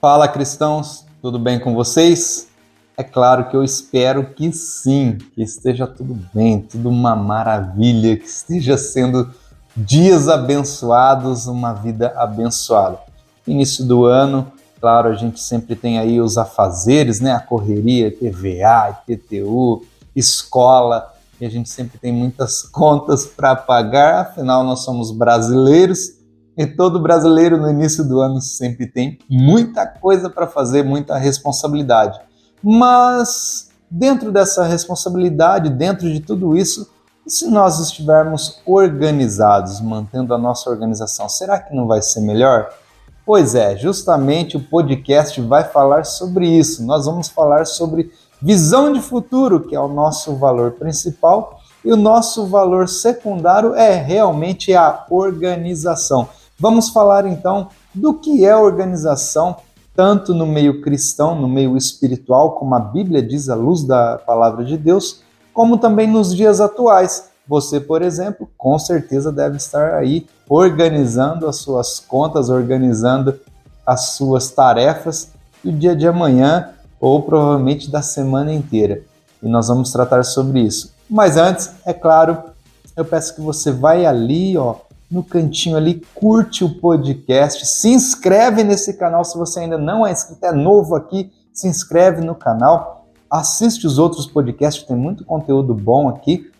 Fala, cristãos, tudo bem com vocês? É claro que eu espero que sim, que esteja tudo bem, tudo uma maravilha, que esteja sendo dias abençoados, uma vida abençoada. Início do ano, claro, a gente sempre tem aí os afazeres, né? A correria, TVA, IPTU, escola, e a gente sempre tem muitas contas para pagar, afinal nós somos brasileiros. E todo brasileiro no início do ano sempre tem muita coisa para fazer, muita responsabilidade. Mas dentro dessa responsabilidade, dentro de tudo isso, e se nós estivermos organizados, mantendo a nossa organização, será que não vai ser melhor? Pois é, justamente o podcast vai falar sobre isso. Nós vamos falar sobre visão de futuro, que é o nosso valor principal, e o nosso valor secundário é realmente a organização. Vamos falar então do que é organização, tanto no meio cristão, no meio espiritual, como a Bíblia diz, à luz da palavra de Deus, como também nos dias atuais. Você, por exemplo, com certeza deve estar aí organizando as suas contas, organizando as suas tarefas do dia de amanhã ou provavelmente da semana inteira. E nós vamos tratar sobre isso. Mas antes, é claro, eu peço que você vai ali, no cantinho ali, curte o podcast, se inscreve nesse canal se você ainda não é inscrito, é novo aqui, se inscreve no canal, assiste os outros podcasts, tem muito conteúdo bom aqui,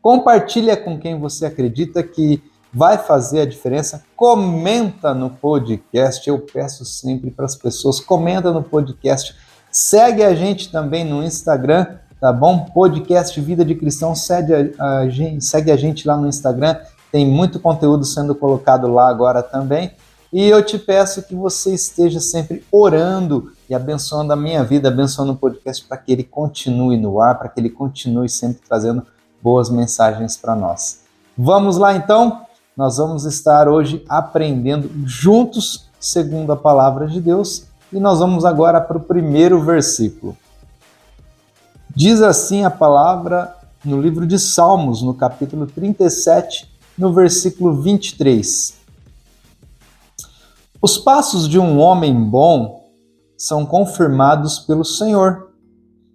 compartilha com quem você acredita que vai fazer a diferença, comenta no podcast, eu peço sempre para as pessoas, comenta no podcast, segue a gente também no Instagram, tá bom? Podcast Vida de Cristão, segue a gente lá no Instagram, tem muito conteúdo sendo colocado lá agora também. E eu te peço que você esteja sempre orando e abençoando a minha vida, abençoando o podcast para que ele continue no ar, para que ele continue sempre trazendo boas mensagens para nós. Vamos lá então? Nós vamos estar hoje aprendendo juntos, segundo a palavra de Deus, e nós vamos agora para o primeiro versículo. Diz assim a palavra no livro de Salmos, no capítulo 37, no versículo 23. Os passos de um homem bom são confirmados pelo Senhor,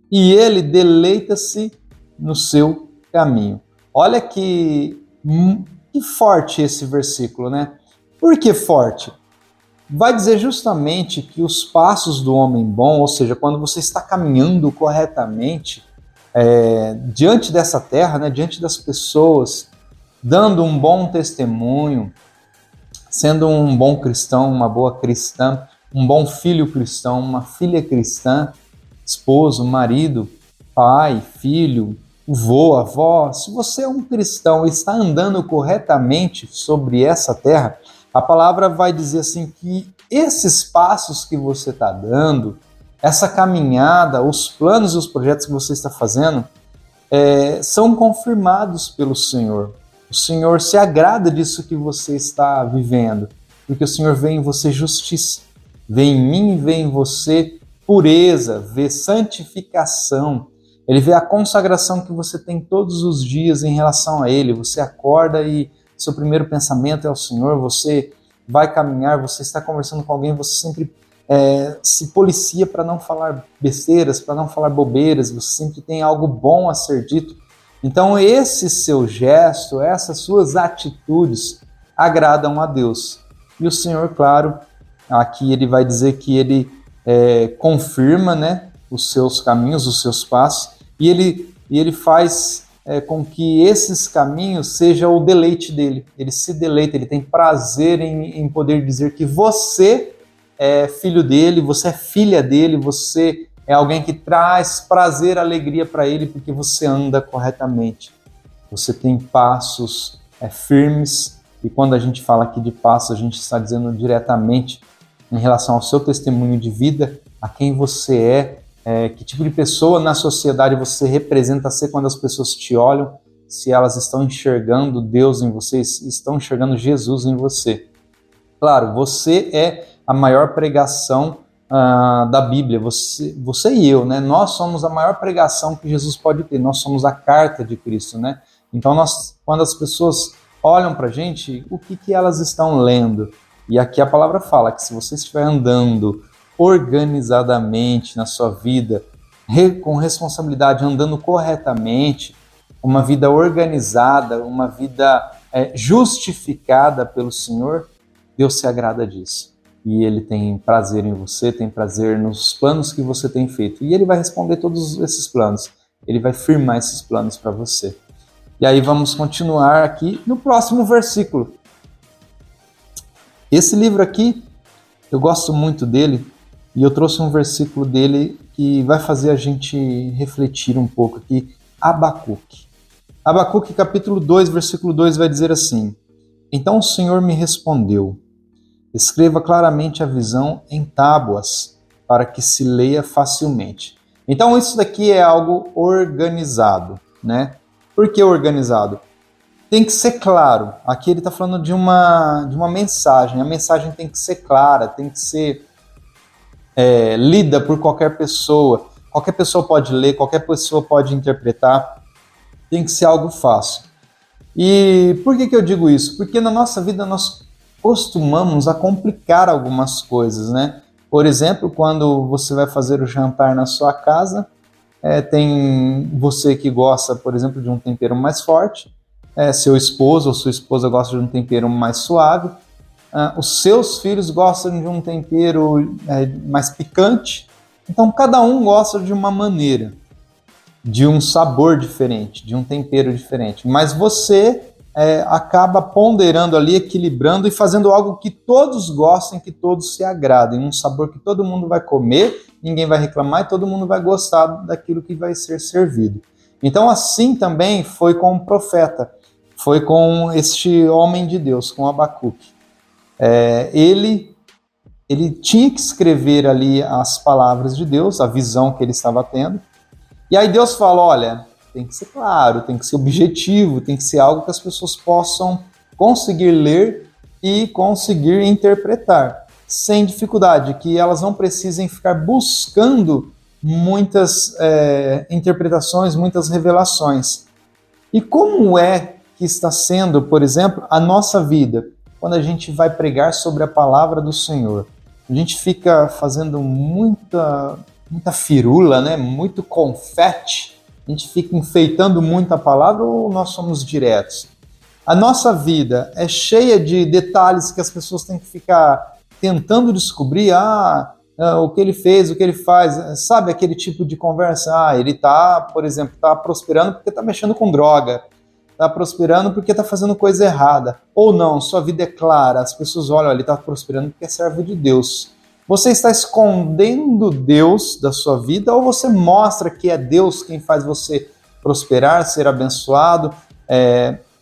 e ele deleita-se no seu caminho. Olha que forte esse versículo, né? Por que forte? Vai dizer justamente que os passos do homem bom, ou seja, quando você está caminhando corretamente diante dessa terra, né, diante das pessoas, dando um bom testemunho, sendo um bom cristão, uma boa cristã, um bom filho cristão, uma filha cristã, esposo, marido, pai, filho, avô, avó. Se você é um cristão e está andando corretamente sobre essa terra, a palavra vai dizer assim que esses passos que você está dando, essa caminhada, os planos e os projetos que você está fazendo, são confirmados pelo Senhor. O Senhor se agrada disso que você está vivendo, porque o Senhor vê em você justiça, vê em mim, vê em você pureza, vê santificação. Ele vê a consagração que você tem todos os dias em relação a Ele. Você acorda e seu primeiro pensamento é o Senhor, você vai caminhar, você está conversando com alguém, você sempre se policia para não falar besteiras, para não falar bobeiras, você sempre tem algo bom a ser dito. Então esse seu gesto, essas suas atitudes agradam a Deus. E o Senhor, claro, aqui ele vai dizer que ele confirma, né, os seus caminhos, os seus passos, e ele faz com que esses caminhos sejam o deleite dele. Ele se deleita, ele tem prazer em poder dizer que você é filho dele, você é filha dele, você é alguém que traz prazer, alegria para ele, porque você anda corretamente. Você tem passos firmes, e quando a gente fala aqui de passos, a gente está dizendo diretamente em relação ao seu testemunho de vida, a quem você que tipo de pessoa na sociedade você representa ser quando as pessoas te olham, se elas estão enxergando Deus em você, estão enxergando Jesus em você. Claro, você é a maior pregação da Bíblia, você e eu, né? Nós somos a maior pregação que Jesus pode ter, nós somos a carta de Cristo, né? Então, quando as pessoas olham para a gente, o que elas estão lendo? E aqui a palavra fala que se você estiver andando organizadamente na sua vida, com responsabilidade, andando corretamente, uma vida organizada, uma vida justificada pelo Senhor, Deus se agrada disso. E Ele tem prazer em você, tem prazer nos planos que você tem feito. E Ele vai responder todos esses planos. Ele vai firmar esses planos para você. E aí vamos continuar aqui no próximo versículo. Esse livro aqui, eu gosto muito dele, e eu trouxe um versículo dele que vai fazer a gente refletir um pouco aqui. Abacuque. Abacuque, capítulo 2, versículo 2, vai dizer assim: Então o Senhor me respondeu, escreva claramente a visão em tábuas, para que se leia facilmente. Então isso daqui é algo organizado, né? Por que organizado? Tem que ser claro. Aqui ele está falando de uma mensagem. A mensagem tem que ser clara, tem que ser lida por qualquer pessoa. Qualquer pessoa pode ler, qualquer pessoa pode interpretar. Tem que ser algo fácil. E por que eu digo isso? Porque na nossa vida nós costumamos a complicar algumas coisas, né? Por exemplo, quando você vai fazer o jantar na sua casa, tem você que gosta, por exemplo, de um tempero mais forte, seu esposo ou sua esposa gosta de um tempero mais suave, os seus filhos gostam de um tempero mais picante, então cada um gosta de uma maneira, de um sabor diferente, de um tempero diferente, mas você acaba ponderando ali, equilibrando e fazendo algo que todos gostem, que todos se agradem, um sabor que todo mundo vai comer, ninguém vai reclamar e todo mundo vai gostar daquilo que vai ser servido. Então assim também foi com o profeta, foi com este homem de Deus, com Abacuque. Ele tinha que escrever ali as palavras de Deus, a visão que ele estava tendo, e aí Deus fala, olha, tem que ser claro, tem que ser objetivo, tem que ser algo que as pessoas possam conseguir ler e conseguir interpretar, sem dificuldade, que elas não precisem ficar buscando muitas interpretações, muitas revelações. E como é que está sendo, por exemplo, a nossa vida, quando a gente vai pregar sobre a palavra do Senhor? A gente fica fazendo muita firula, né? Muito confete, a gente fica enfeitando muito a palavra ou nós somos diretos? A nossa vida é cheia de detalhes que as pessoas têm que ficar tentando descobrir, o que ele fez, o que ele faz, sabe aquele tipo de conversa? Ele está, por exemplo, está prosperando porque está mexendo com droga, está prosperando porque está fazendo coisa errada. Ou não, sua vida é clara, as pessoas olham, ele está prosperando porque é servo de Deus. Você está escondendo Deus da sua vida ou você mostra que é Deus quem faz você prosperar, ser abençoado,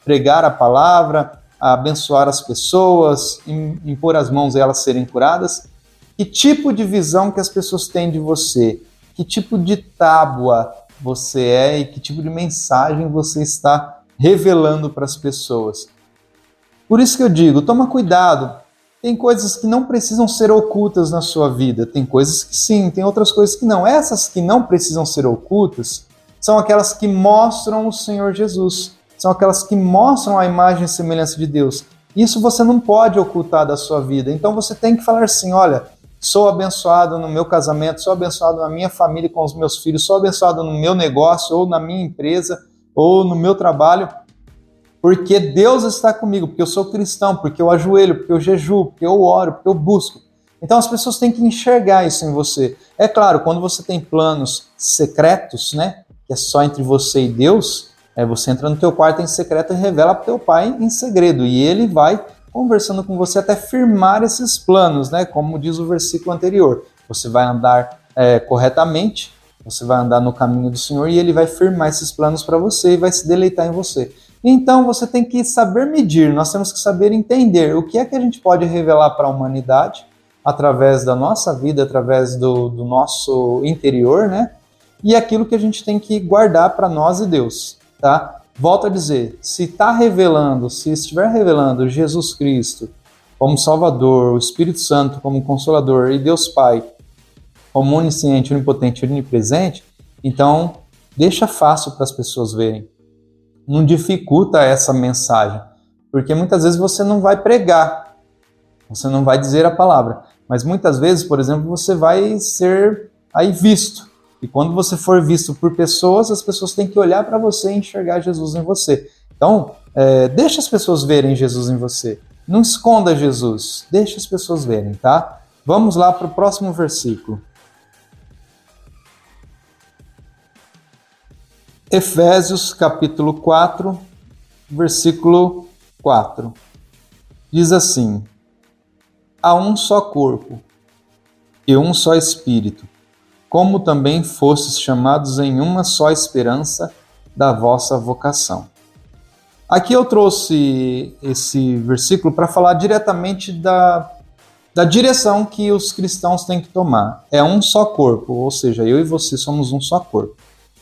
pregar a palavra, abençoar as pessoas, impor as mãos e elas serem curadas? Que tipo de visão que as pessoas têm de você? Que tipo de tábua você é e que tipo de mensagem você está revelando para as pessoas? Por isso que eu digo, toma cuidado. Tem coisas que não precisam ser ocultas na sua vida, tem coisas que sim, tem outras coisas que não. Essas que não precisam ser ocultas são aquelas que mostram o Senhor Jesus, são aquelas que mostram a imagem e semelhança de Deus. Isso você não pode ocultar da sua vida, então você tem que falar assim, olha, sou abençoado no meu casamento, sou abençoado na minha família com os meus filhos, sou abençoado no meu negócio, ou na minha empresa, ou no meu trabalho, porque Deus está comigo, porque eu sou cristão, porque eu ajoelho, porque eu jejuo, porque eu oro, porque eu busco. Então as pessoas têm que enxergar isso em você. É claro, quando você tem planos secretos, né, que é só entre você e Deus, você entra no teu quarto em secreto e revela para o teu pai em segredo, e ele vai conversando com você até firmar esses planos, né, como diz o versículo anterior. Você vai andar corretamente, você vai andar no caminho do Senhor e ele vai firmar esses planos para você e vai se deleitar em você. Então você tem que saber medir, nós temos que saber entender o que é que a gente pode revelar para a humanidade através da nossa vida, através do nosso interior, né? E aquilo que a gente tem que guardar para nós e Deus, tá? Volto a dizer, se estiver revelando Jesus Cristo como Salvador, o Espírito Santo como Consolador e Deus Pai como onisciente, onipotente e onipresente, então deixa fácil para as pessoas verem. Não dificulta essa mensagem, porque muitas vezes você não vai pregar, Você não vai dizer a palavra, mas muitas vezes, por exemplo, você vai ser aí visto. E quando você for visto por pessoas, as pessoas têm que olhar para você e enxergar Jesus em você. Então, deixa as pessoas verem Jesus em você. Não esconda Jesus, deixa as pessoas verem, tá? Vamos lá para o próximo versículo. Efésios capítulo 4, versículo 4. Diz assim: há um só corpo e um só Espírito, como também fostes chamados em uma só esperança da vossa vocação. Aqui eu trouxe esse versículo para falar diretamente da direção que os cristãos têm que tomar. É um só corpo, ou seja, eu e você somos um só corpo.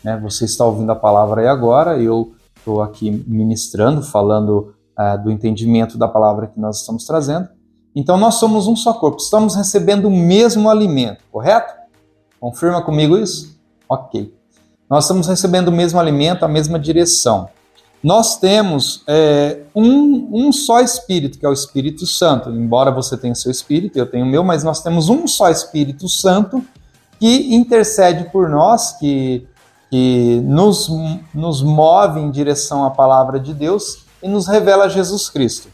Né? Você está ouvindo a palavra aí agora, eu estou aqui ministrando, falando do entendimento da palavra que nós estamos trazendo. Então nós somos um só corpo, estamos recebendo o mesmo alimento, correto? Confirma comigo isso? Ok. Nós estamos recebendo o mesmo alimento, a mesma direção. Nós temos um só Espírito, que é o Espírito Santo. Embora você tenha o seu Espírito, eu tenho o meu, mas nós temos um só Espírito Santo que intercede por nós, que nos move em direção à palavra de Deus e nos revela Jesus Cristo.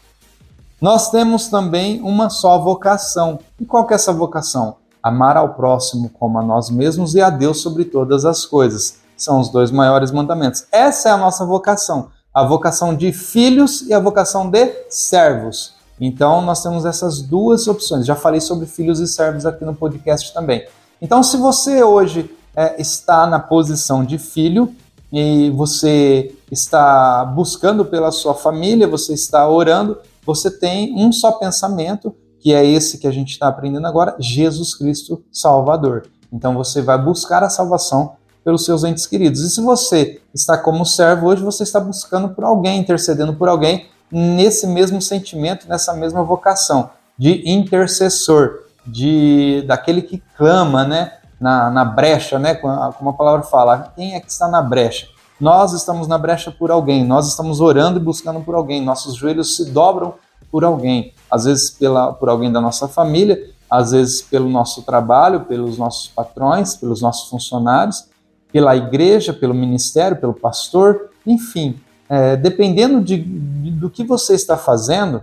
Nós temos também uma só vocação. E qual que é essa vocação? Amar ao próximo como a nós mesmos e a Deus sobre todas as coisas. São os 2 maiores mandamentos. Essa é a nossa vocação. A vocação de filhos e a vocação de servos. Então, nós temos essas 2 opções. Já falei sobre filhos e servos aqui no podcast também. Então, se você hoje está na posição de filho e você está buscando pela sua família, você está orando, você tem um só pensamento, que é esse que a gente está aprendendo agora, Jesus Cristo Salvador. Então, você vai buscar a salvação pelos seus entes queridos. E se você está como servo hoje, você está buscando por alguém, intercedendo por alguém nesse mesmo sentimento, nessa mesma vocação de intercessor, daquele que clama, né, na brecha, né, como a palavra fala, quem é que está na brecha? Nós estamos na brecha por alguém, nós estamos orando e buscando por alguém, nossos joelhos se dobram por alguém, às vezes por alguém da nossa família, às vezes pelo nosso trabalho, pelos nossos patrões, pelos nossos funcionários, pela igreja, pelo ministério, pelo pastor, enfim, dependendo do que você está fazendo,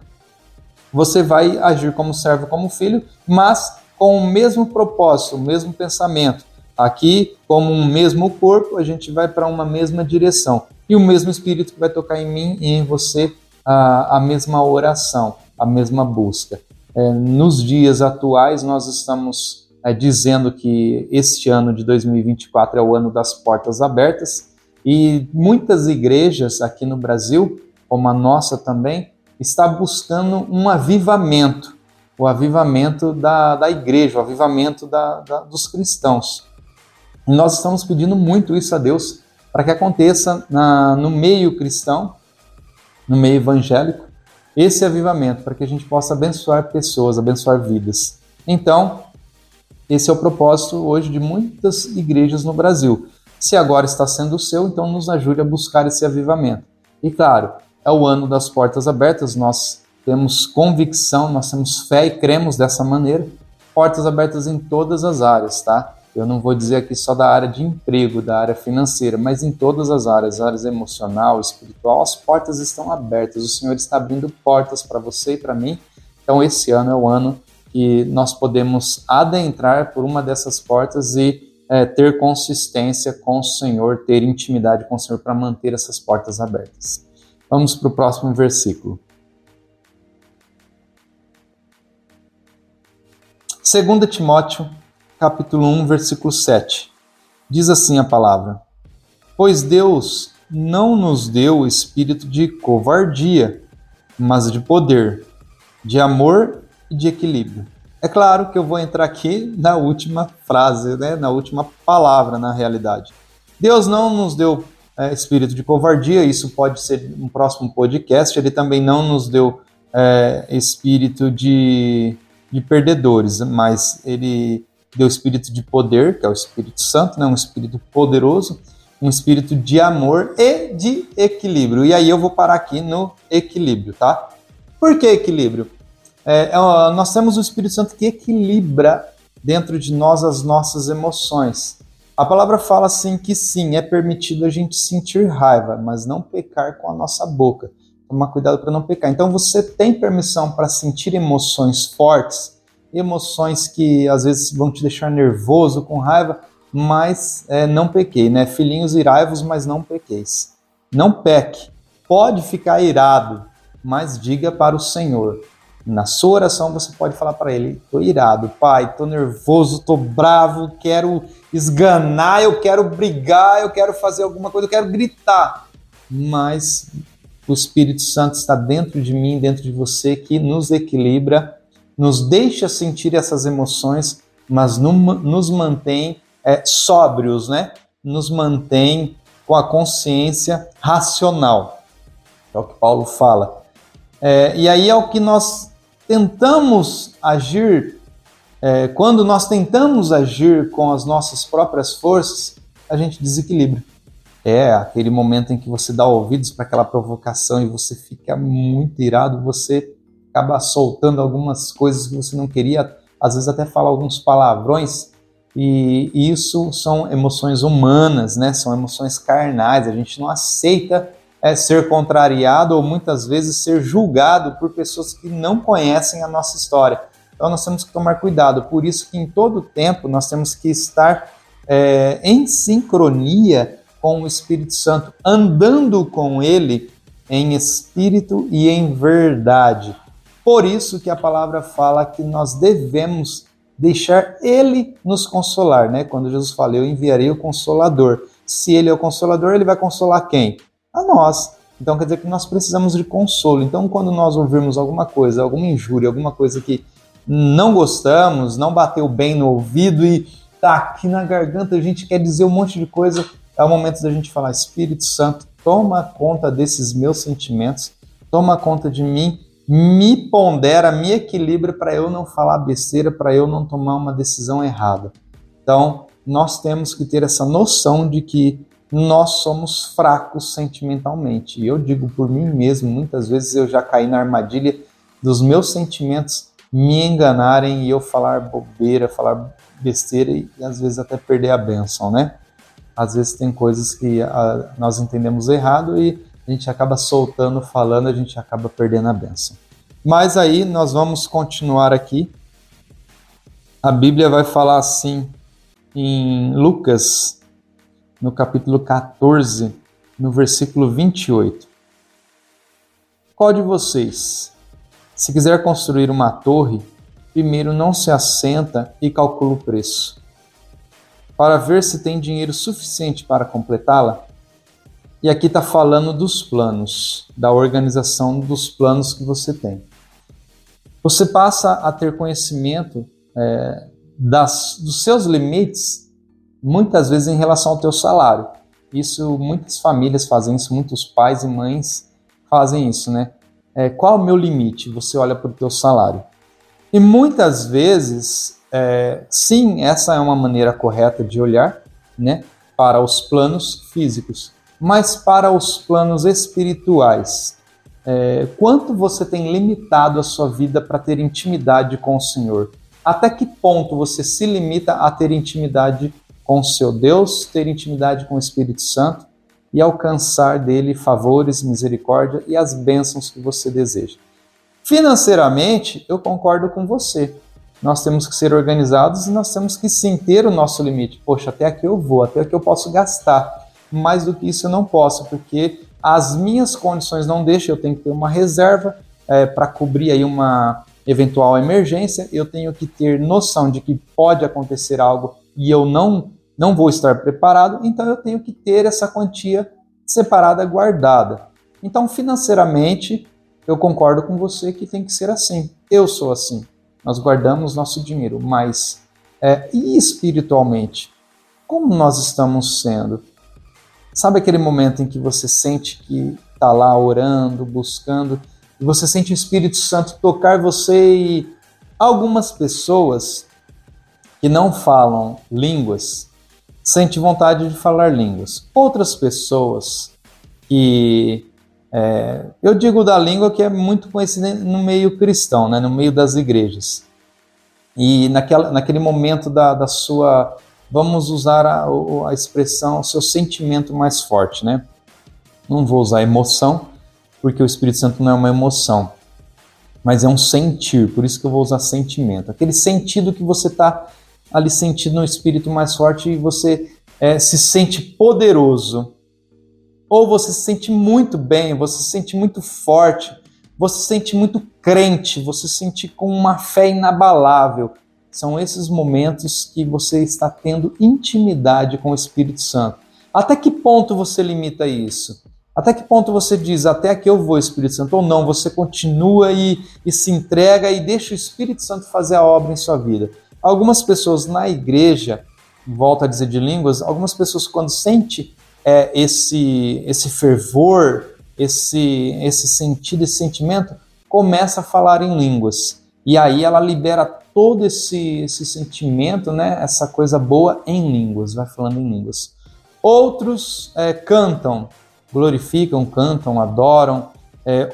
você vai agir como servo, como filho, mas com o mesmo propósito, o mesmo pensamento. Aqui, como um mesmo corpo, a gente vai para uma mesma direção. E o mesmo Espírito que vai tocar em mim e em você a mesma oração, a mesma busca. Nos dias atuais, nós estamos dizendo que este ano de 2024 é o ano das portas abertas e muitas igrejas aqui no Brasil, como a nossa também, está buscando um avivamento, o avivamento da igreja, o avivamento dos cristãos. E nós estamos pedindo muito isso a Deus para que aconteça no meio cristão, no meio evangélico, esse avivamento, para que a gente possa abençoar pessoas, abençoar vidas. Então, esse é o propósito hoje de muitas igrejas no Brasil. Se agora está sendo o seu, então nos ajude a buscar esse avivamento. E claro, é o ano das portas abertas, nós temos convicção, nós temos fé e cremos dessa maneira. Portas abertas em todas as áreas, tá? Eu não vou dizer aqui só da área de emprego, da área financeira, mas em todas as áreas emocional, espiritual, as portas estão abertas. O Senhor está abrindo portas para você e para mim. Então esse ano é o ano que nós podemos adentrar por uma dessas portas e ter consistência com o Senhor, ter intimidade com o Senhor para manter essas portas abertas. Vamos para o próximo versículo. 2 Timóteo, capítulo 1, versículo 7. Diz assim a palavra: pois Deus não nos deu o espírito de covardia, mas de poder, de amor e de equilíbrio. É claro que eu vou entrar aqui na última frase, né? Na última palavra, na realidade. Deus não nos deu espírito de covardia, isso pode ser um próximo podcast. Ele também não nos deu espírito de perdedores, mas ele deu espírito de poder, que é o Espírito Santo, né? Um espírito poderoso, um espírito de amor e de equilíbrio. E aí eu vou parar aqui no equilíbrio, tá? Por que equilíbrio? Nós temos o Espírito Santo que equilibra dentro de nós as nossas emoções. A palavra fala assim que sim, é permitido a gente sentir raiva, mas não pecar com a nossa boca. Tomar cuidado para não pecar. Então você tem permissão para sentir emoções fortes, emoções que às vezes vão te deixar nervoso, com raiva, mas não pequei, né? Filhinhos, irai-vos, mas não pequeis. Não peque. Pode ficar irado, mas diga para o Senhor. Na sua oração você pode falar para ele: estou irado, pai, estou nervoso, estou bravo, quero esganar, eu quero brigar, eu quero fazer alguma coisa, eu quero gritar. Mas o Espírito Santo está dentro de mim, dentro de você, que nos equilibra, nos deixa sentir essas emoções, mas nos mantém sóbrios, né? Nos mantém com a consciência racional. É o que Paulo fala. E aí é o que nós tentamos agir, quando nós tentamos agir com as nossas próprias forças, a gente desequilibra. Aquele momento em que você dá ouvidos para aquela provocação e você fica muito irado, você acaba soltando algumas coisas que você não queria, às vezes até fala alguns palavrões, e isso são emoções humanas, né? São emoções carnais, a gente não aceita ser contrariado ou muitas vezes ser julgado por pessoas que não conhecem a nossa história. Então nós temos que tomar cuidado, por isso que em todo tempo nós temos que estar em sincronia com o Espírito Santo, andando com ele em espírito e em verdade. Por isso que a palavra fala que nós devemos deixar ele nos consolar, né? Quando Jesus fala, eu enviarei o Consolador. Se ele é o Consolador, ele vai consolar quem? A nós. Então quer dizer que nós precisamos de consolo. Então quando nós ouvirmos alguma coisa, alguma injúria, alguma coisa que não gostamos, não bateu bem no ouvido e tá aqui na garganta, a gente quer dizer um monte de coisa, é o momento da gente falar: Espírito Santo, toma conta desses meus sentimentos, toma conta de mim, me pondera, me equilibra para eu não falar besteira, para eu não tomar uma decisão errada. Então nós temos que ter essa noção de que nós somos fracos sentimentalmente. E eu digo por mim mesmo, muitas vezes eu já caí na armadilha dos meus sentimentos me enganarem e eu falar bobeira, falar besteira e às vezes até perder a bênção, né? Às vezes tem coisas que nós entendemos errado e a gente acaba soltando, falando, a gente acaba perdendo a bênção. Mas aí nós vamos continuar aqui. A Bíblia vai falar assim em Lucas, no capítulo 14, no versículo 28. Qual de vocês, se quiser construir uma torre, primeiro não se assenta e calcula o preço, para ver se tem dinheiro suficiente para completá-la? E aqui está falando dos planos, da organização dos planos que você tem. Você passa a ter conhecimento dos seus limites, muitas vezes em relação ao teu salário. Isso, muitas famílias fazem isso, muitos pais e mães fazem isso, né? Qual é o meu limite? Você olha para o teu salário. E muitas vezes, sim, essa é uma maneira correta de olhar, né, para os planos físicos, mas para os planos espirituais. Quanto você tem limitado a sua vida para ter intimidade com o Senhor? Até que ponto você se limita a ter intimidade com o seu Deus, ter intimidade com o Espírito Santo e alcançar dele favores, misericórdia e as bênçãos que você deseja? Financeiramente, eu concordo com você. Nós temos que ser organizados e nós temos que sim ter o nosso limite. Poxa, até aqui eu vou, até aqui eu posso gastar. Mais do que isso eu não posso, porque as minhas condições não deixam, eu tenho que ter uma reserva para cobrir aí uma eventual emergência, eu tenho que ter noção de que pode acontecer algo e eu não vou estar preparado, então eu tenho que ter essa quantia separada, guardada. Então, financeiramente, eu concordo com você que tem que ser assim. Eu sou assim. Nós guardamos nosso dinheiro, mas e espiritualmente? Como nós estamos sendo? Sabe aquele momento em que você sente que está lá orando, buscando, e você sente o Espírito Santo tocar você e algumas pessoas que não falam línguas sentem vontade de falar línguas. Outras pessoas que Eu digo da língua que é muito conhecida no meio cristão, né, no meio das igrejas. E naquele momento da sua, vamos usar a expressão, o seu sentimento mais forte, né? Não vou usar emoção, porque o Espírito Santo não é uma emoção, mas é um sentir, por isso que eu vou usar sentimento. Aquele sentido que você está ali sentindo no Espírito mais forte e você se sente poderoso, ou você se sente muito bem, você se sente muito forte, você se sente muito crente, você se sente com uma fé inabalável. São esses momentos que você está tendo intimidade com o Espírito Santo. Até que ponto você limita isso? Até que ponto você diz, até aqui eu vou, Espírito Santo, ou não, você continua e se entrega e deixa o Espírito Santo fazer a obra em sua vida. Algumas pessoas na igreja, volto a dizer de línguas, algumas pessoas quando sentem esse fervor, esse sentido, esse sentimento, começa a falar em línguas. E aí ela libera todo esse sentimento, né, essa coisa boa em línguas, vai falando em línguas. Outros cantam, glorificam, cantam, adoram.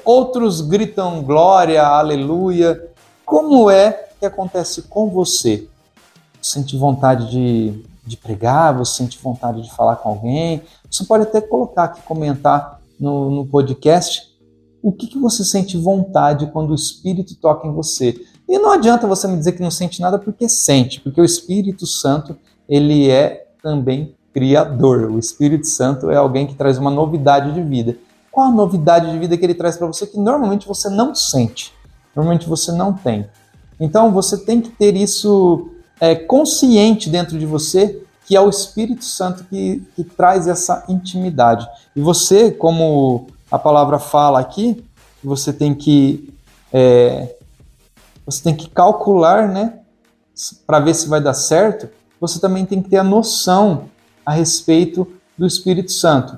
Outros gritam glória, aleluia. Como é que acontece com você? Você sente vontade de pregar, você sente vontade de falar com alguém? Você pode até colocar aqui, comentar no podcast o que você sente vontade quando o Espírito toca em você. E não adianta você me dizer que não sente nada, porque sente, porque o Espírito Santo, ele é também criador. O Espírito Santo é alguém que traz uma novidade de vida. Qual a novidade de vida que ele traz para você que normalmente você não sente, normalmente você não tem? Então você tem que ter isso consciente dentro de você, que é o Espírito Santo que traz essa intimidade. E você, como a palavra fala aqui, você tem que calcular, né, para ver se vai dar certo. Você também tem que ter a noção a respeito do Espírito Santo.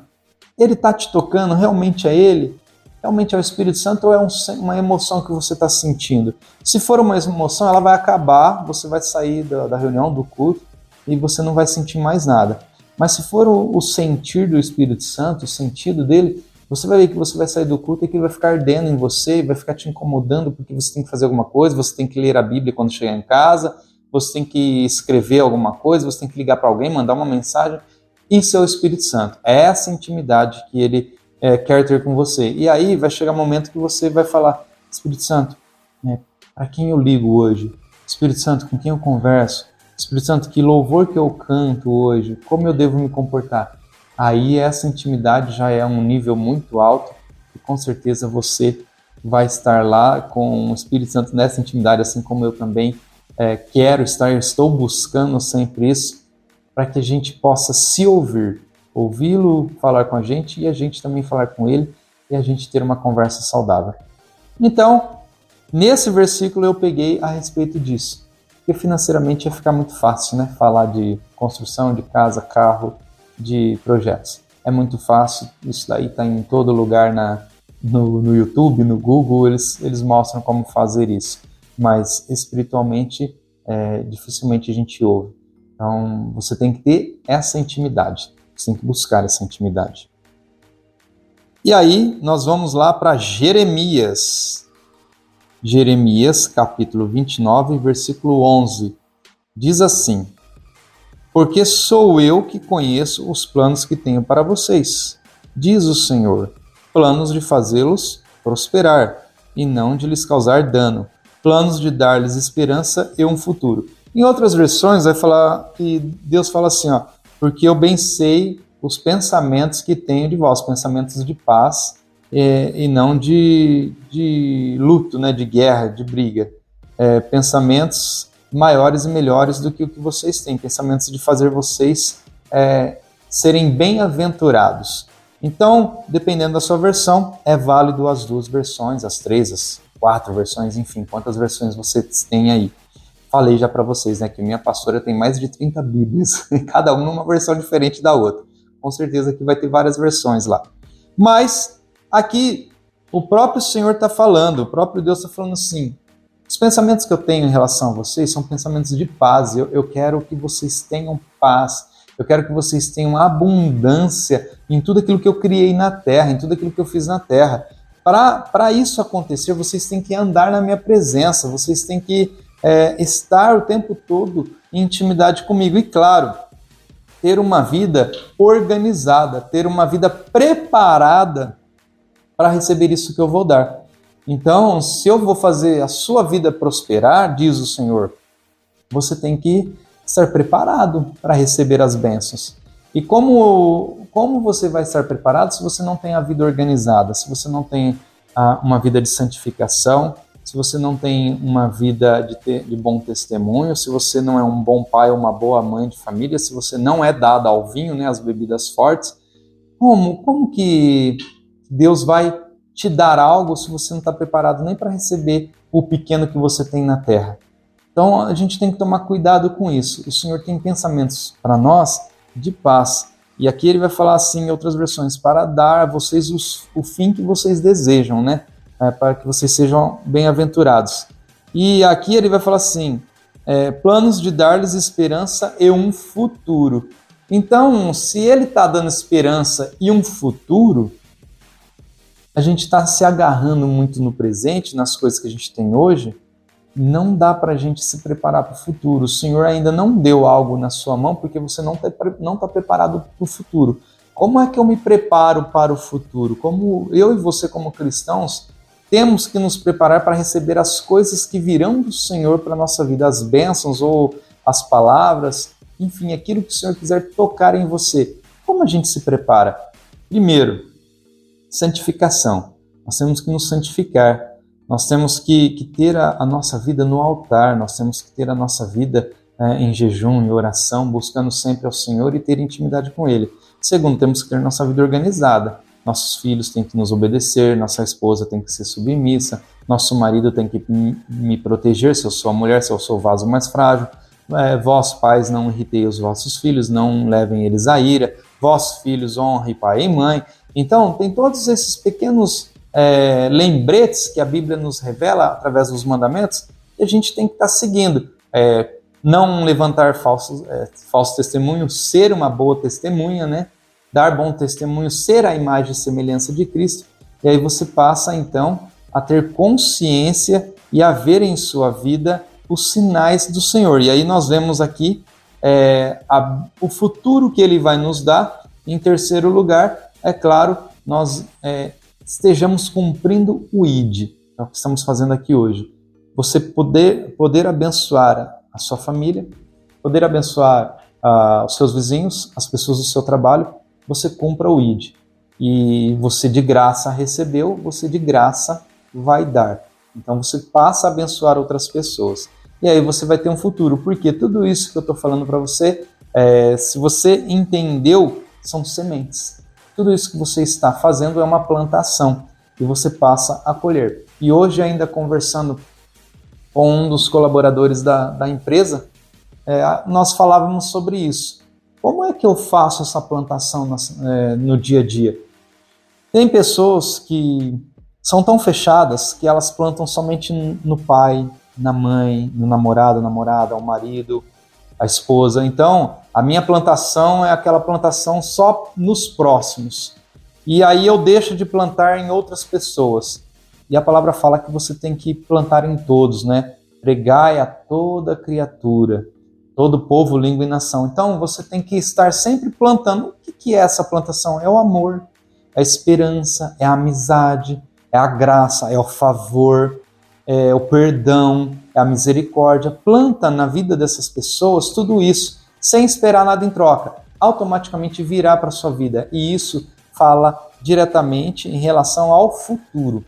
Ele está te tocando? Realmente é ele? Realmente é o Espírito Santo ou é uma emoção que você está sentindo? Se for uma emoção, ela vai acabar, você vai sair da reunião, do culto, e você não vai sentir mais nada. Mas se for o sentir do Espírito Santo, o sentido dele, você vai ver que você vai sair do culto e que ele vai ficar ardendo em você, vai ficar te incomodando porque você tem que fazer alguma coisa, você tem que ler a Bíblia quando chegar em casa, você tem que escrever alguma coisa, você tem que ligar para alguém, mandar uma mensagem. Isso é o Espírito Santo, é essa intimidade que ele quer ter com você. E aí vai chegar um momento que você vai falar, Espírito Santo, para quem eu ligo hoje? Espírito Santo, com quem eu converso? Espírito Santo, que louvor que eu canto hoje? Como eu devo me comportar? Aí essa intimidade já é um nível muito alto e com certeza você vai estar lá com o Espírito Santo nessa intimidade, assim como eu também quero estar, estou buscando sempre isso, para que a gente possa se ouvir, ouvi-lo falar com a gente e a gente também falar com ele e a gente ter uma conversa saudável. Então, nesse versículo eu peguei a respeito disso, porque financeiramente ia ficar muito fácil, né? Falar de construção, de casa, carro, de projetos. É muito fácil, isso daí está em todo lugar no YouTube, no Google, eles mostram como fazer isso, mas espiritualmente dificilmente a gente ouve. Então, você tem que ter essa intimidade, você tem que buscar essa intimidade. E aí, nós vamos lá para Jeremias. Jeremias, capítulo 29, versículo 11. Diz assim, porque sou eu que conheço os planos que tenho para vocês, diz o Senhor, planos de fazê-los prosperar e não de lhes causar dano, planos de dar-lhes esperança e um futuro. Em outras versões vai falar que Deus fala assim, porque eu bem sei os pensamentos que tenho de vós, pensamentos de paz e não de luto, né, de guerra, de briga. Pensamentos maiores e melhores do que o que vocês têm, pensamentos de fazer vocês serem bem-aventurados. Então, dependendo da sua versão, é válido as duas versões, as 3, as 4 versões, enfim, quantas versões você tem aí. Falei já para vocês, né, que minha pastora tem mais de 30 Bíblias, cada uma numa versão diferente da outra. Com certeza que vai ter várias versões lá. Mas aqui o próprio Senhor está falando, o próprio Deus está falando assim, os pensamentos que eu tenho em relação a vocês são pensamentos de paz, eu quero que vocês tenham paz, Eu quero que vocês tenham abundância em tudo aquilo que eu criei na terra, em tudo aquilo que eu fiz na terra. Para isso acontecer, vocês têm que andar na minha presença, vocês têm que estar o tempo todo em intimidade comigo. E claro, ter uma vida organizada, ter uma vida preparada para receber isso que eu vou dar. Então, se eu vou fazer a sua vida prosperar, diz o Senhor, você tem que estar preparado para receber as bênçãos. E como você vai estar preparado se você não tem a vida organizada, se você não tem uma vida de santificação, se você não tem uma vida de bom testemunho, se você não é um bom pai ou uma boa mãe de família, se você não é dado ao vinho, né, às bebidas fortes, como que Deus vai te dar algo se você não está preparado nem para receber o pequeno que você tem na terra? Então a gente tem que tomar cuidado com isso. O Senhor tem pensamentos para nós de paz. E aqui ele vai falar assim em outras versões, para dar a vocês o fim que vocês desejam, né? Para que vocês sejam bem-aventurados. E aqui ele vai falar assim, planos de dar-lhes esperança e um futuro. Então, se ele está dando esperança e um futuro, a gente está se agarrando muito no presente, nas coisas que a gente tem hoje, não dá para a gente se preparar para o futuro. O Senhor ainda não deu algo na sua mão porque você não está preparado para o futuro. Como é que eu me preparo para o futuro? Como eu e você, como cristãos, temos que nos preparar para receber as coisas que virão do Senhor para a nossa vida, as bênçãos ou as palavras, enfim, aquilo que o Senhor quiser tocar em você. Como a gente se prepara? Primeiro, santificação. Nós temos que nos santificar. Nós temos que ter a nossa vida no altar, nós temos que ter a nossa vida em jejum, em oração, buscando sempre ao Senhor e ter intimidade com Ele. Segundo, temos que ter nossa vida organizada. Nossos filhos têm que nos obedecer, nossa esposa tem que ser submissa, nosso marido tem que me proteger se eu sou a mulher, se eu sou o vaso mais frágil. Vós, pais, não irritei os vossos filhos, não levem eles à ira. Vós, filhos, honrem pai e mãe. Então, tem todos esses pequenos lembretes que a Bíblia nos revela através dos mandamentos e a gente tem que estar seguindo. Não levantar falso testemunho, ser uma boa testemunha, né? Dar bom testemunho, ser a imagem e semelhança de Cristo. E aí você passa, então, a ter consciência e a ver em sua vida os sinais do Senhor. E aí nós vemos aqui o futuro que Ele vai nos dar. Em terceiro lugar, é claro, nós estejamos cumprindo o ID, é o que estamos fazendo aqui hoje. Você poder abençoar a sua família, poder abençoar os seus vizinhos, as pessoas do seu trabalho, você cumpra o ID. E você de graça recebeu, você de graça vai dar. Então você passa a abençoar outras pessoas. E aí você vai ter um futuro, porque tudo isso que eu estou falando para você, se você entendeu, são sementes. Tudo isso que você está fazendo é uma plantação e você passa a colher. E hoje, ainda conversando com um dos colaboradores da empresa, nós falávamos sobre isso. Como é que eu faço essa plantação no dia a dia? Tem pessoas que são tão fechadas que elas plantam somente no pai, na mãe, no namorado, namorada, ao marido, a esposa. Então, a minha plantação é aquela plantação só nos próximos. E aí eu deixo de plantar em outras pessoas. E a palavra fala que você tem que plantar em todos, né? Pregai a toda criatura, todo povo, língua e nação. Então, você tem que estar sempre plantando. O que é essa plantação? É o amor, é a esperança, é a amizade, é a graça, é o favor, é o perdão, é a misericórdia. Planta na vida dessas pessoas tudo isso, sem esperar nada em troca. Automaticamente virá para a sua vida. E isso fala diretamente em relação ao futuro.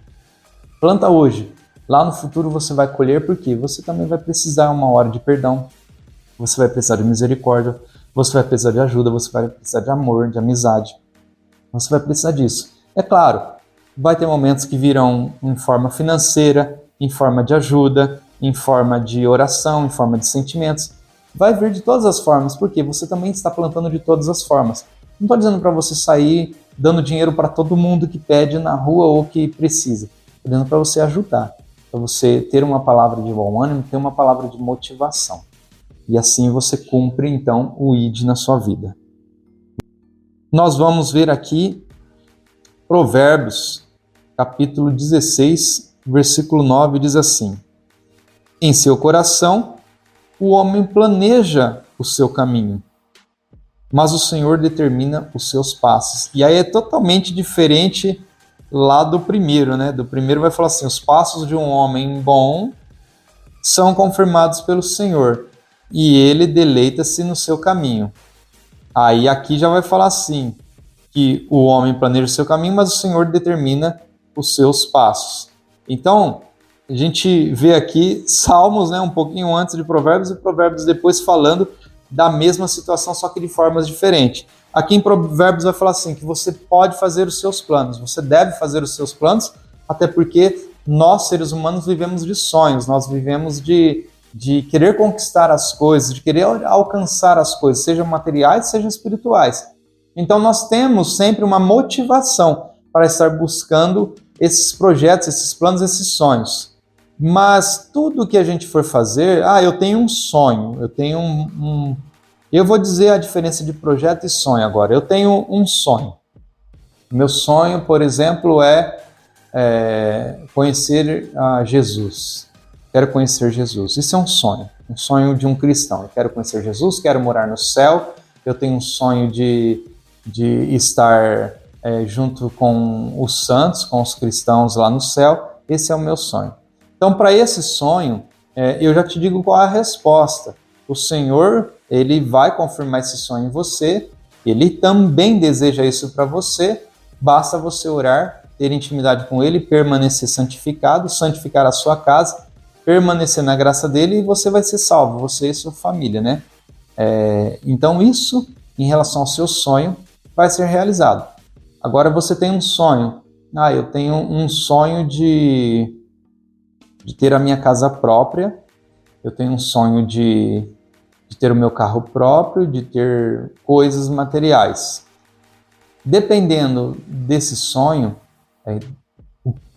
Planta hoje. Lá no futuro você vai colher, porque você também vai precisar uma hora de perdão. Você vai precisar de misericórdia. Você vai precisar de ajuda. Você vai precisar de amor, de amizade. Você vai precisar disso. É claro, vai ter momentos que virão em forma financeira, em forma de ajuda, em forma de oração, em forma de sentimentos. Vai vir de todas as formas, porque você também está plantando de todas as formas. Não estou dizendo para você sair dando dinheiro para todo mundo que pede na rua ou que precisa. Estou dizendo para você ajudar, para você ter uma palavra de bom ânimo, ter uma palavra de motivação. E assim você cumpre, então, o ID na sua vida. nós vamos ver aqui Provérbios, capítulo 16, versículo 9, diz assim: em seu coração o homem planeja o seu caminho, mas o Senhor determina os seus passos. E aí é totalmente diferente lá do primeiro, né? Do primeiro vai falar assim: os passos de um homem bom são confirmados pelo Senhor, e ele deleita-se no seu caminho. Aí aqui já vai falar assim, que o homem planeja o seu caminho, mas o Senhor determina os seus passos. Então, a gente vê aqui Salmos, né, um pouquinho antes de Provérbios, e Provérbios depois falando da mesma situação, só que de formas diferentes. Aqui em Provérbios vai falar assim, que você pode fazer os seus planos, você deve fazer os seus planos, até porque nós, seres humanos, vivemos de sonhos, nós vivemos de querer conquistar as coisas, de querer alcançar as coisas, sejam materiais, sejam espirituais. Então nós temos sempre uma motivação para estar buscando esses projetos, esses planos, esses sonhos. Mas tudo que a gente for fazer, eu tenho um sonho, eu tenho Eu vou dizer a diferença de projeto e sonho agora. Eu tenho um sonho. Meu sonho, por exemplo, é conhecer Jesus. Quero conhecer Jesus. Isso é um sonho de um cristão. Eu quero conhecer Jesus, quero morar no céu. Eu tenho um sonho de estar junto com os santos, com os cristãos lá no céu. Esse é o meu sonho. Então, para esse sonho, eu já te digo qual é a resposta. O Senhor, Ele vai confirmar esse sonho em você. Ele também deseja isso para você. Basta você orar, ter intimidade com Ele, permanecer santificado, santificar a sua casa, permanecer na graça dEle e você vai ser salvo, você e sua família, né? Então isso, em relação ao seu sonho, vai ser realizado. Agora você tem um sonho. Eu tenho um sonho de ter a minha casa própria, eu tenho um sonho de ter o meu carro próprio, de ter coisas materiais. Dependendo desse sonho,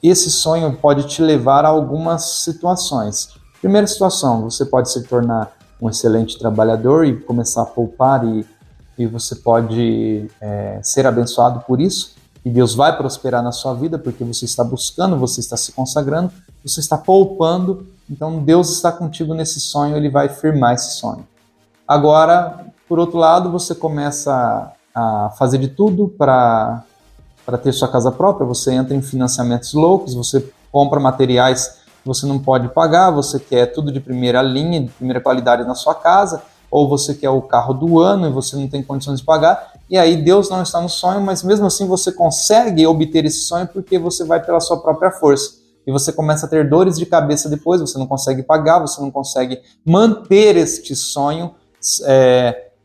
esse sonho pode te levar a algumas situações. Primeira situação, você pode se tornar um excelente trabalhador e começar a poupar e você pode ser abençoado por isso. E Deus vai prosperar na sua vida porque você está buscando, você está se consagrando, você está poupando. Então Deus está contigo nesse sonho, Ele vai firmar esse sonho. Agora, por outro lado, você começa a fazer de tudo para ter sua casa própria, você entra em financiamentos loucos, você compra materiais que você não pode pagar, você quer tudo de primeira linha, de primeira qualidade na sua casa, ou você quer o carro do ano e você não tem condições de pagar, e aí Deus não está no sonho, mas mesmo assim você consegue obter esse sonho porque você vai pela sua própria força. E você começa a ter dores de cabeça depois, você não consegue pagar, você não consegue manter este sonho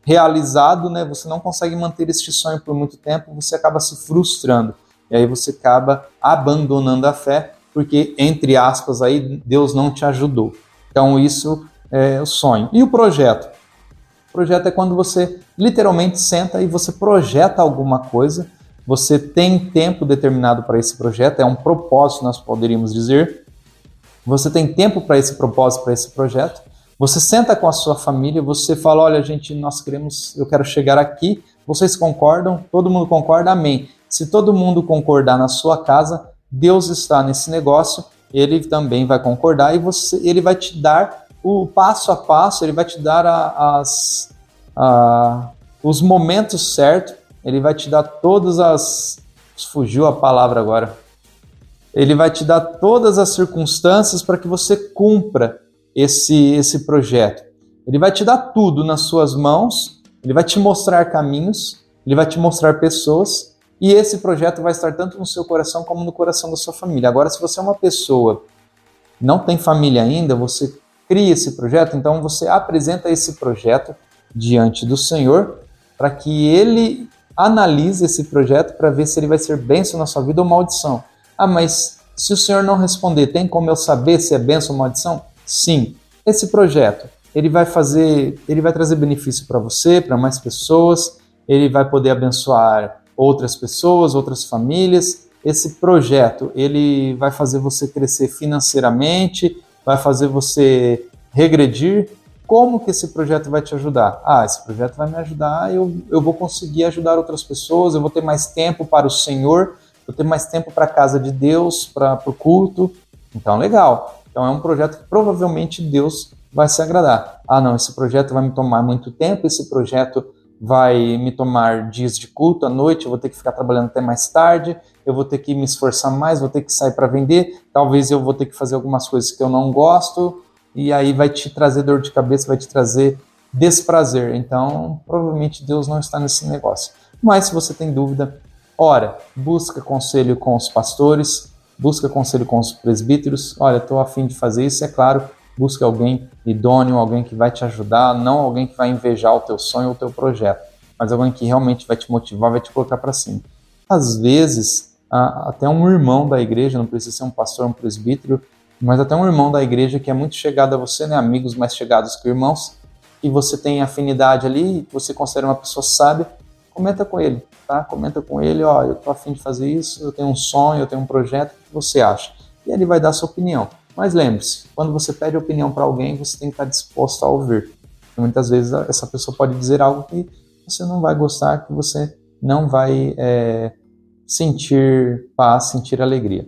realizado, né? Você não consegue manter este sonho por muito tempo, você acaba se frustrando. E aí você acaba abandonando a fé, porque, entre aspas, aí Deus não te ajudou. Então isso é o sonho. E o projeto? O projeto é quando você literalmente senta e você projeta alguma coisa, você tem tempo determinado para esse projeto, é um propósito, nós poderíamos dizer. Você tem tempo para esse propósito, para esse projeto. Você senta com a sua família, você fala, olha, gente, eu quero chegar aqui, vocês concordam? Todo mundo concorda? Amém. Se todo mundo concordar na sua casa, Deus está nesse negócio, Ele também vai concordar e Ele vai te dar o passo a passo, Ele vai te dar os momentos certos, Ele vai te dar todas as... Fugiu a palavra agora. Ele vai te dar todas as circunstâncias para que você cumpra esse projeto. Ele vai te dar tudo nas suas mãos, Ele vai te mostrar caminhos, Ele vai te mostrar pessoas, e esse projeto vai estar tanto no seu coração como no coração da sua família. Agora, se você é uma pessoa que não tem família ainda, você cria esse projeto, então você apresenta esse projeto diante do Senhor para que Ele analise esse projeto para ver se ele vai ser bênção na sua vida ou maldição. Mas se o Senhor não responder, tem como eu saber se é bênção ou maldição? Sim, esse projeto, ele vai trazer benefício para você, para mais pessoas, ele vai poder abençoar outras pessoas, outras famílias. Esse projeto, ele vai fazer você crescer financeiramente, vai fazer você regredir, Como que esse projeto vai te ajudar? Esse projeto vai me ajudar, eu vou conseguir ajudar outras pessoas, eu vou ter mais tempo para o Senhor, vou ter mais tempo para a casa de Deus, para o culto. Então, legal. Então, é um projeto que provavelmente Deus vai se agradar. Não, esse projeto vai me tomar muito tempo, esse projeto vai me tomar dias de culto à noite, eu vou ter que ficar trabalhando até mais tarde, eu vou ter que me esforçar mais, vou ter que sair para vender, talvez eu vou ter que fazer algumas coisas que eu não gosto, e aí vai te trazer dor de cabeça, vai te trazer desprazer. Então, provavelmente Deus não está nesse negócio. Mas se você tem dúvida, ora, busca conselho com os pastores, busca conselho com os presbíteros. Olha, estou a fim de fazer isso, é claro, busca alguém idôneo, alguém que vai te ajudar, não alguém que vai invejar o teu sonho ou o teu projeto, mas alguém que realmente vai te motivar, vai te colocar para cima. Às vezes, até um irmão da igreja, não precisa ser um pastor, um presbítero, mas até um irmão da igreja que é muito chegado a você, né? Amigos mais chegados que irmãos, e você tem afinidade ali, que você considera uma pessoa sábia, comenta com ele, tá? Comenta com ele, eu tô a fim de fazer isso, eu tenho um sonho, eu tenho um projeto, o que você acha? E ele vai dar a sua opinião. Mas lembre-se, quando você pede opinião para alguém, você tem que estar disposto a ouvir. E muitas vezes essa pessoa pode dizer algo que você não vai gostar, que você não vai sentir paz, sentir alegria.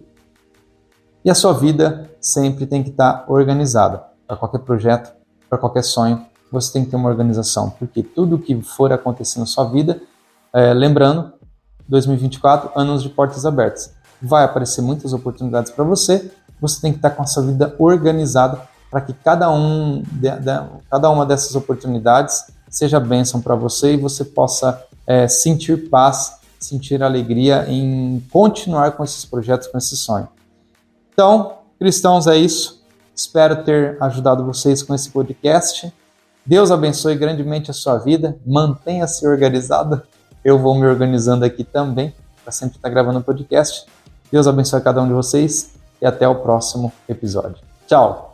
E a sua vida sempre tem que estar organizada. Para qualquer projeto, para qualquer sonho, você tem que ter uma organização. Porque tudo que for acontecer na sua vida, lembrando, 2024, anos de portas abertas. Vai aparecer muitas oportunidades para você. Você tem que estar com a sua vida organizada para que cada uma dessas oportunidades seja bênção para você e você possa sentir paz, sentir alegria em continuar com esses projetos, com esse sonho. Então, cristãos, é isso. Espero ter ajudado vocês com esse podcast. Deus abençoe grandemente a sua vida. Mantenha-se organizada. Eu vou me organizando aqui também para sempre estar gravando um podcast. Deus abençoe cada um de vocês e até o próximo episódio. Tchau!